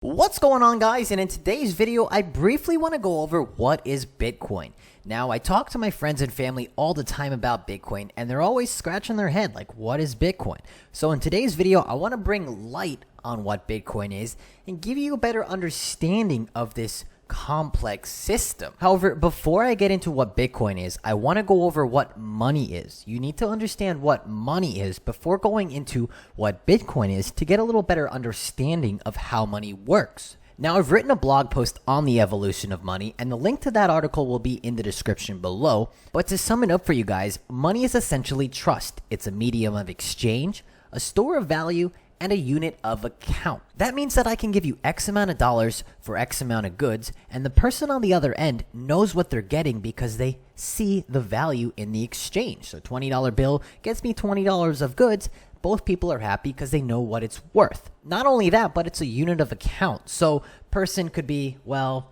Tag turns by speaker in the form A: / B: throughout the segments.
A: What's going on, guys? And in today's video I briefly want to go over what is Bitcoin. Now, I talk to my friends and family all the time about Bitcoin and they're always scratching their head like, what is Bitcoin? So in today's video I want to bring light on what Bitcoin is and give you a better understanding of this complex system. However, before I get into what Bitcoin is, I want to go over what money is. You need to understand what money is before going into what Bitcoin is to get a little better understanding of how money works. Now, I've written a blog post on the evolution of money, and the link to that article will be in the description below. But to sum it up for you guys, money is essentially trust. It's a medium of exchange, a store of value, and a unit of account. That means that I can give you X amount of dollars for X amount of goods, and the person on the other end knows what they're getting because they see the value in the exchange. So $20 bill gets me $20 of goods. Both people are happy because they know what it's worth. Not only that, but it's a unit of account. So person could be, well,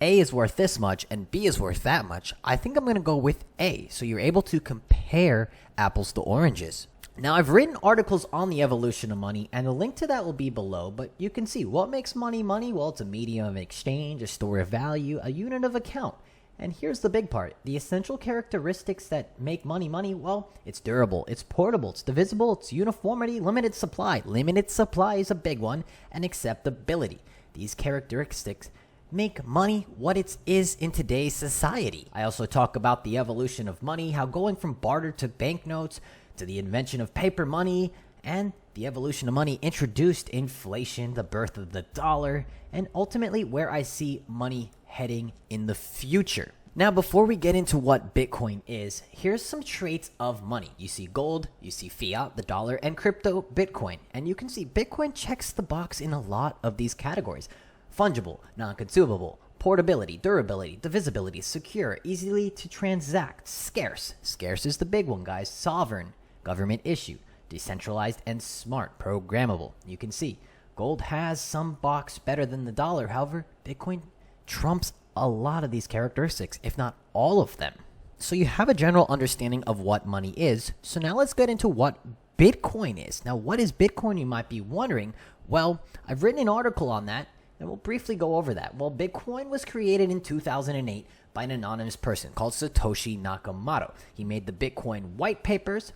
A: A is worth this much and B is worth that much. I think I'm going to go with A. So you're able to compare apples to oranges. Now, I've written articles on the evolution of money, and the link to that will be below, but you can see what makes money money. Well, it's a medium of exchange, a store of value, a unit of account. And here's the big part. The essential characteristics that make money money, well, it's durable, it's portable, it's divisible, it's uniformity, limited supply. Limited supply is a big one, and acceptability. These characteristics make money what it is in today's society. I also talk about the evolution of money, how going from barter to banknotes, to the invention of paper money, and the evolution of money introduced inflation, the birth of the dollar, and ultimately where I see money heading in the future. Now, before we get into what Bitcoin is, here's some traits of money. You see gold, you see fiat, the dollar, and crypto Bitcoin. And you can see Bitcoin checks the box in a lot of these categories. Fungible, non-consumable, portability, durability, divisibility, secure, easily to transact, scarce. Scarce is the big one, guys. Sovereign, government issued, decentralized, and smart, programmable. You can see gold has some box better than the dollar. However, Bitcoin trumps a lot of these characteristics, if not all of them. So you have a general understanding of what money is. So now let's get into what Bitcoin is. Now, what is Bitcoin, you might be wondering? Well, I've written an article on that, and we'll briefly go over that. Well, Bitcoin was created in 2008 by an anonymous person called Satoshi Nakamoto. He made the Bitcoin white papers,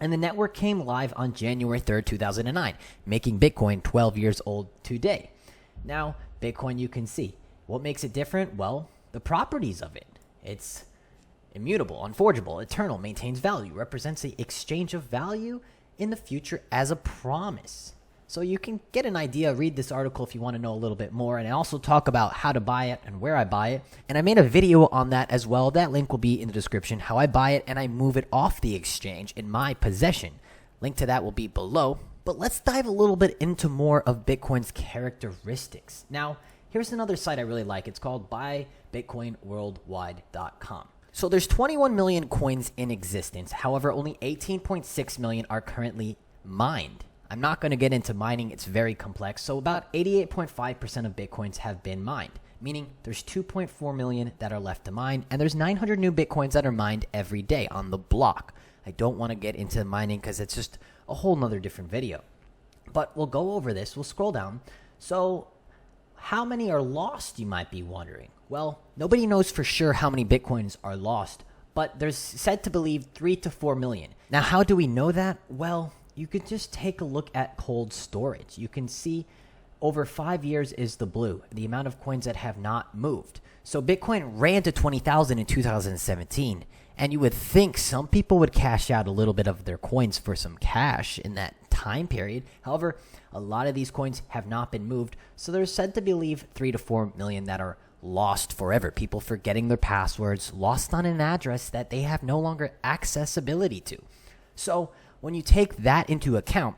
A: and the network came live on January 3rd, 2009, making Bitcoin 12 years old today. Now, Bitcoin, you can see. What makes it different? Well, the properties of it. It's immutable, unforgeable, eternal, maintains value, represents the exchange of value in the future as a promise. So you can get an idea, read this article if you want to know a little bit more, and I also talk about how to buy it and where I buy it. And I made a video on that as well. That link will be in the description, how I buy it and I move it off the exchange in my possession. Link to that will be below. But let's dive a little bit into more of Bitcoin's characteristics. Now, here's another site I really like. It's called buybitcoinworldwide.com. So there's 21 million coins in existence. However, only 18.6 million are currently mined. I'm not going to get into mining. It's very complex. So about 88.5% of Bitcoins have been mined, meaning there's 2.4 million that are left to mine, and there's 900 new Bitcoins that are mined every day on the block. I don't want to get into mining because it's just a whole nother different video. But we'll go over this. We'll scroll down. So how many are lost, you might be wondering? Well, nobody knows for sure how many Bitcoins are lost, but there's said to believe 3 to 4 million. Now, how do we know that? Well, you could just take a look at cold storage. You can see over 5 years is the blue, the amount of coins that have not moved. So Bitcoin ran to 20,000 in 2017, and you would think some people would cash out a little bit of their coins for some cash in that time period. However, a lot of these coins have not been moved, so they're said to believe 3 to 4 million that are lost forever. People forgetting their passwords, lost on an address that they have no longer accessibility to. So when you take that into account,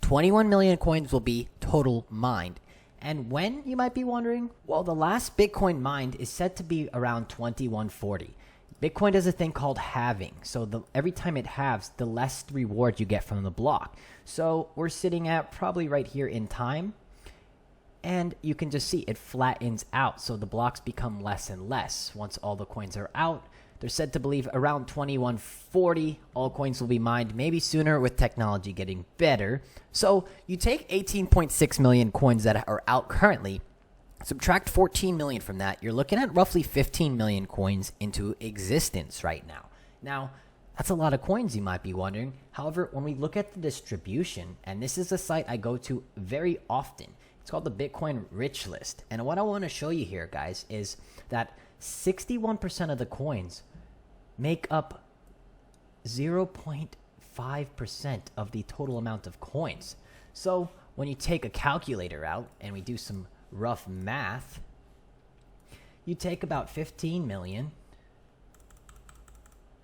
A: 21 million coins will be total mined. And when, you might be wondering? Well, the last Bitcoin mined is said to be around 2140. Bitcoin does a thing called halving. So every time it halves, the less reward you get from the block. So we're sitting at probably right here in time. And you can just see it flattens out. So the blocks become less and less once all the coins are out. They're said to believe around 2140 altcoins will be mined, maybe sooner with technology getting better. So you take 18.6 million coins that are out currently, subtract 14 million from that, you're looking at roughly 15 million coins into existence right now. Now, that's a lot of coins, you might be wondering. However, when we look at the distribution, and this is a site I go to very often, it's called the Bitcoin Rich List. And what I want to show you here, guys, is that 61% of the coins make up 0.5% of the total amount of coins. So when you take a calculator out and we do some rough math, you take about 15 million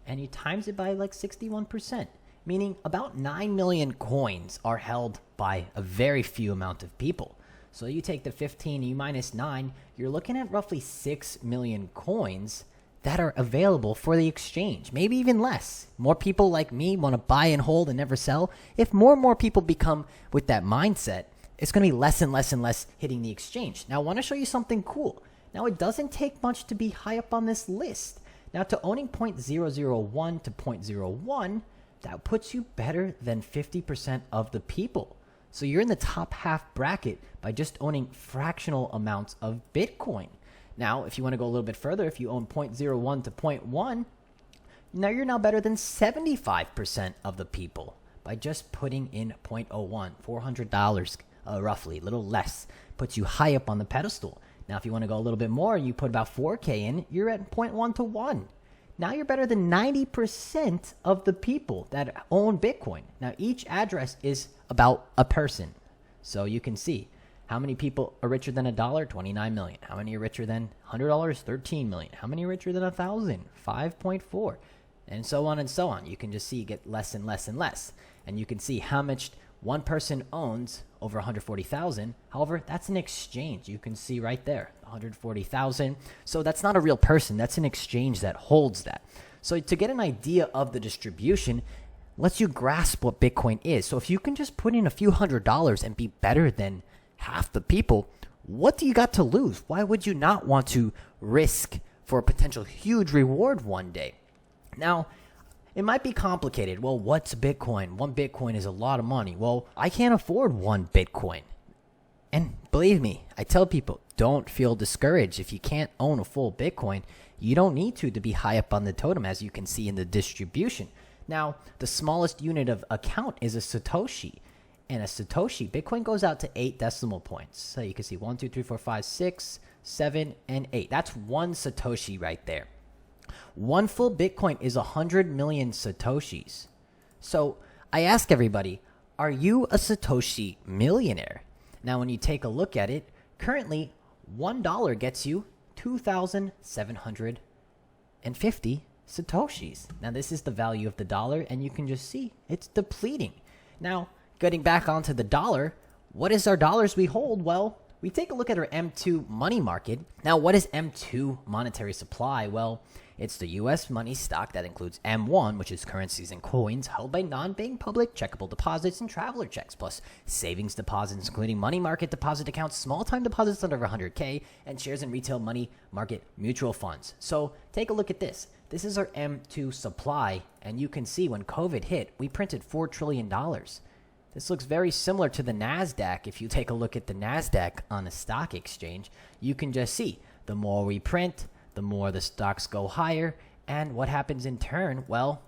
A: and you times it by like 61%, meaning about 9 million coins are held by a very few amount of people. So you take the 15, you minus 9, you're looking at roughly 6 million coins that are available for the exchange, maybe even less. More people like me want to buy and hold and never sell. If more and more people become with that mindset, it's going to be less and less and less hitting the exchange. Now, I want to show you something cool. Now, it doesn't take much to be high up on this list. Now, to owning 0.001 to 0.01, that puts you better than 50% of the people. So you're in the top half bracket by just owning fractional amounts of Bitcoin. Now, if you want to go a little bit further, if you own 0.01 to 0.1, now you're better than 75% of the people by just putting in 0.01, $400 roughly, a little less, puts you high up on the pedestal. Now, if you want to go a little bit more, you put about 4K in, you're at 0.1 to 1. Now you're better than 90% of the people that own Bitcoin. Now, each address is about a person. So you can see how many people are richer than $1? 29 million. How many are richer than $100? 13 million. How many are richer than 1,000? 5.4. And so on and so on. You can just see you get less and less and less. And you can see how much one person owns over 140,000. However, that's an exchange. You can see right there, 140,000. So that's not a real person. That's an exchange that holds that. So to get an idea of the distribution, lets you grasp what Bitcoin is. So if you can just put in a few $100s and be better than half the people, what do you got to lose? Why would you not want to risk for a potential huge reward one day? Now, it might be complicated. Well, what's Bitcoin? 1 Bitcoin is a lot of money. Well, I can't afford 1 Bitcoin. And believe me, I tell people, don't feel discouraged. If you can't own a full Bitcoin, you don't need to be high up on the totem, as you can see in the distribution. Now, the smallest unit of account is a Satoshi. And a Satoshi, Bitcoin goes out to 8 decimal points. So you can see 1, 2, 3, 4, 5, 6, 7, and 8. That's 1 Satoshi right there. 1 full Bitcoin is 100 million Satoshis. So I ask everybody, are you a Satoshi millionaire? Now, when you take a look at it, currently $1 gets you 2,750 Satoshis. Now, this is the value of the dollar, and you can just see it's depleting. Now, getting back onto the dollar, what is our dollars we hold? Well, we take a look at our M2 money market. Now, what is M2 monetary supply? Well, it's the U.S. money stock that includes M1, which is currencies and coins held by non-bank public checkable deposits and traveler checks, plus savings deposits, including money market deposit accounts, small-time deposits under 100K, and shares in retail money market mutual funds. So take a look at this. This is our M2 supply, and you can see when COVID hit, we printed $4 trillion. This looks very similar to the NASDAQ. If you take a look at the NASDAQ on the stock exchange, you can just see the more we print, the more the stocks go higher. And what happens in turn? Well,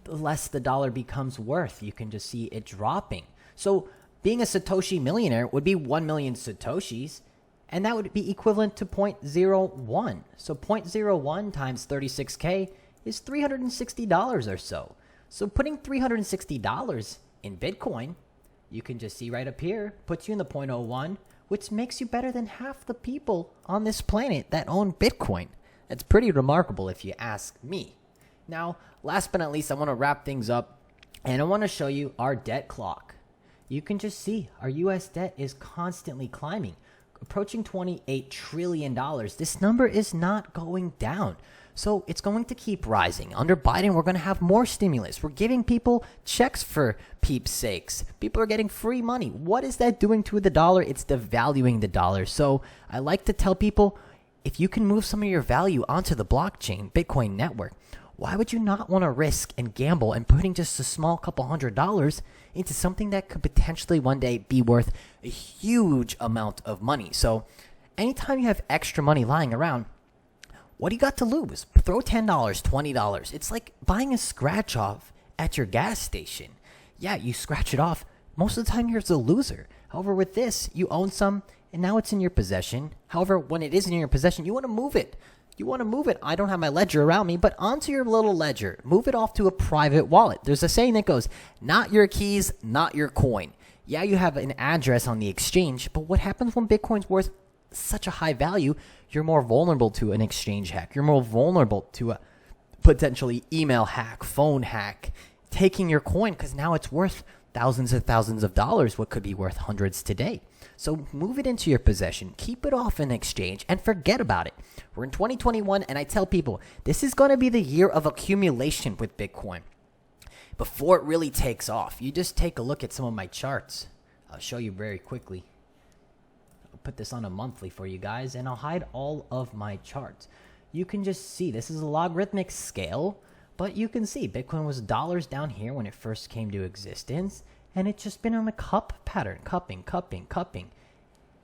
A: the less the dollar becomes worth. You can just see it dropping. So being a Satoshi millionaire would be 1 million Satoshis, and that would be equivalent to 0.01. So 0.01 times 36K is $360 or so. So putting $360 in Bitcoin, you can just see right up here, puts you in the 0.01, which makes you better than half the people on this planet that own Bitcoin. That's pretty remarkable if you ask me. Now, last but not least, I want to wrap things up, and I want to show you our debt clock. You can just see our U.S. debt is constantly climbing, approaching $28 trillion. This number is not going down. So it's going to keep rising. Under Biden, we're going to have more stimulus. We're giving people checks for peeps' sakes. People are getting free money. What is that doing to the dollar? It's devaluing the dollar. So I like to tell people, if you can move some of your value onto the blockchain, Bitcoin network, why would you not want to risk and gamble and putting just a small couple $100 into something that could potentially one day be worth a huge amount of money? So anytime you have extra money lying around, what do you got to lose? Throw $10, $20. It's like buying a scratch off at your gas station. Yeah, you scratch it off. Most of the time, you're the loser. However, with this, you own some, and now it's in your possession. However, when it isn't in your possession, you want to move it. You want to move it. I don't have my ledger around me, but onto your little ledger. Move it off to a private wallet. There's a saying that goes, not your keys, not your coin. Yeah, you have an address on the exchange, but what happens when Bitcoin's worth such a high value? You're more vulnerable to an exchange hack. You're more vulnerable to a potentially email hack, phone hack, taking your coin because now it's worth thousands of dollars, what could be worth hundreds today. So move it into your possession, keep it off an exchange, and forget about it. We're in 2021, and I tell people, this is going to be the year of accumulation with Bitcoin. Before it really takes off, you just take a look at some of my charts. I'll show you very quickly. I'll put this on a monthly for you guys, and I'll hide all of my charts. You can just see, this is a logarithmic scale, but you can see Bitcoin was dollars down here when it first came to existence, and it's just been on a cup pattern, cupping.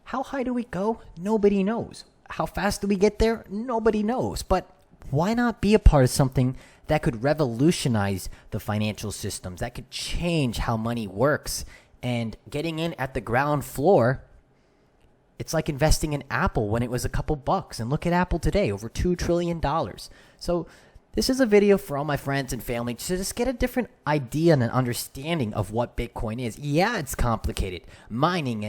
A: How high do we go? Nobody knows. How fast do we get there? Nobody knows. But why not be a part of something that could revolutionize the financial systems, that could change how money works? And getting in at the ground floor, it's like investing in Apple when it was a couple bucks. And look at Apple today, over $2 trillion. So this is a video for all my friends and family to just get a different idea and an understanding of what Bitcoin is. Yeah, it's complicated. Mining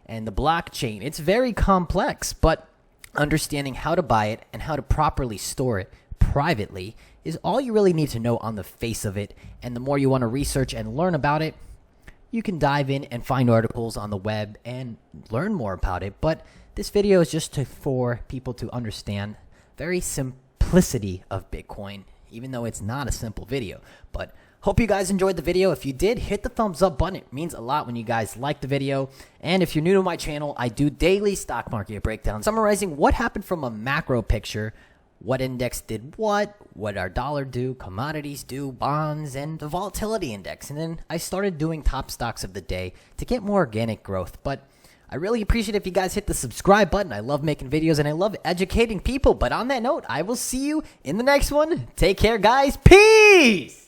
A: and the blockchain, it's very complex, but understanding how to buy it and how to properly store it privately is all you really need to know on the face of it. And the more you want to research and learn about it, you can dive in and find articles on the web and learn more about it. But this video is just for people to understand very simplicity of Bitcoin, even though it's not a simple video. But hope you guys enjoyed the video. If you did, hit the thumbs up button. It means a lot when you guys like the video. And if you're new to my channel, I do daily stock market breakdowns summarizing what happened from a macro picture, what index did what our dollar do, commodities do, bonds, and the volatility index. And then I started doing top stocks of the day to get more organic growth. But I really appreciate if you guys hit the subscribe button. I love making videos and I love educating people. But on that note, I will see you in the next one. Take care, guys. Peace!